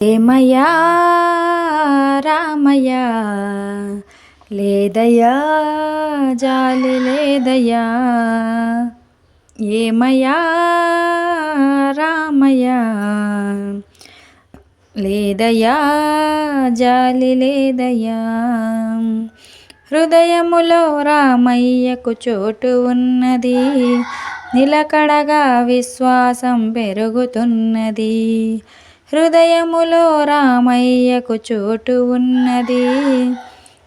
ఏమయ్యా రామయ్యా లేదయ్యా జాలి లేదయ్యా. ఏమయ్యా రామయ్యా లేదయ్యా జాలి లేదయ్యా. హృదయములో రామయ్యకు చోటు ఉన్నది, నిలకడగా విశ్వాసం పెరుగుతున్నది. హృదయములో రామయ్యకు చోటు ఉన్నది,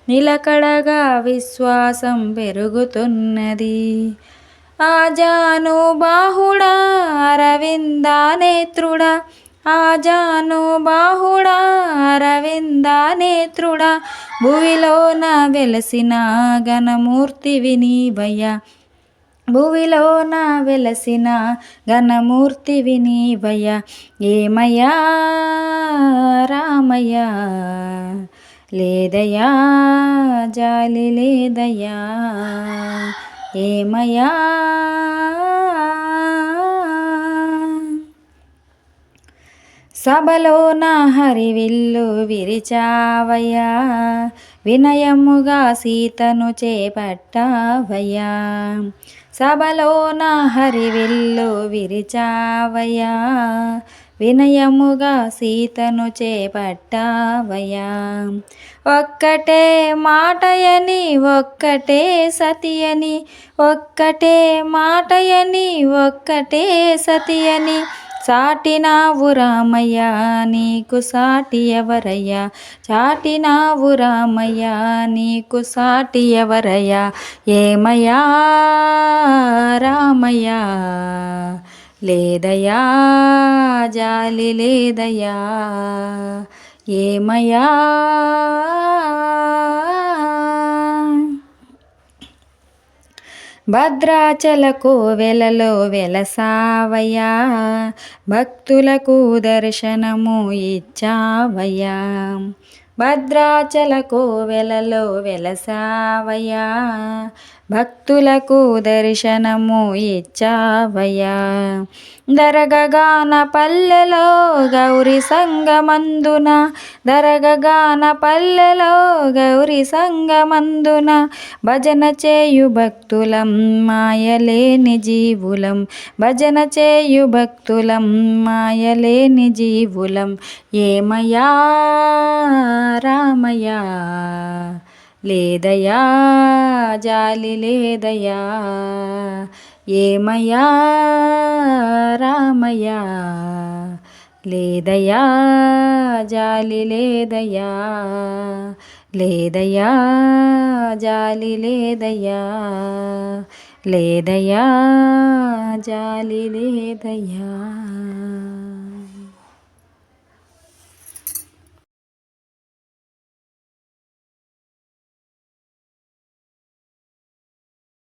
నిలకడగా విశ్వాసం పెరుగుతున్నది. ఆజానుబాహుడా అరవిందా నేత్రుడా, ఆజానుబాహుడా అరవిందా నేత్రుడా, భువిలోన వెలసిన ఘనమూర్తివి నీవయ్యా. భువిలోన వెలసిన ఘనమూర్తివి నీవయ్యా. ఏమయ్యా రామయ్యా లేదయ్యా జాలి లేదయ్యా. ఏమయ్యా సభలోన హరివిల్లు విరిచావయ్యా, వినయముగా సీతను చేపట్టావయ్యా. సభలోన హరివిల్లు విరిచావయ్యా, వినయముగా సీతను చేపట్టావయ్యా. ఒక్కటే మాటయని ఒక్కటే సతియని, ఒక్కటే మాటయని ఒక్కటే సతియని చాటినావు రామయ్యా నీకు సాటి ఎవరయ్యా. చాటినావు రామయ్యా నీకు సాటి ఎవరయ్యా. ఏమయ్యా రామయ్యా లేదయ్యా జాలి లేదయ్యా. ఏమయ్యా భద్రాచల కోవెలలో వెలసావయ్యా, భక్తులకు దర్శనము ఇచ్చావయ్యా. భద్రాచల కోవెలలో వెలసావయ్యా, భక్తులకు దర్శనము ఇచ్చావయ్యా. దరగగాన పల్లెలో గౌరి సంగమందున, దరగగాన పల్లెలో గౌరి సంగమందున, భజన చేయు భక్తులం మాయలేని జీవులం, భజన చేయు భక్తులం మాయలేని జీవులం. ఏమయ్యా రామయ్యా లేదయ్యా జాలి లేదయ్యా. ఏమయ్యా రామయ్యా లేదయ్యా జాలి లేదయ్యా. లేదయ్యా జాలి లేదయ్యా. లేదయ్యా జాలి లేదయ్యా.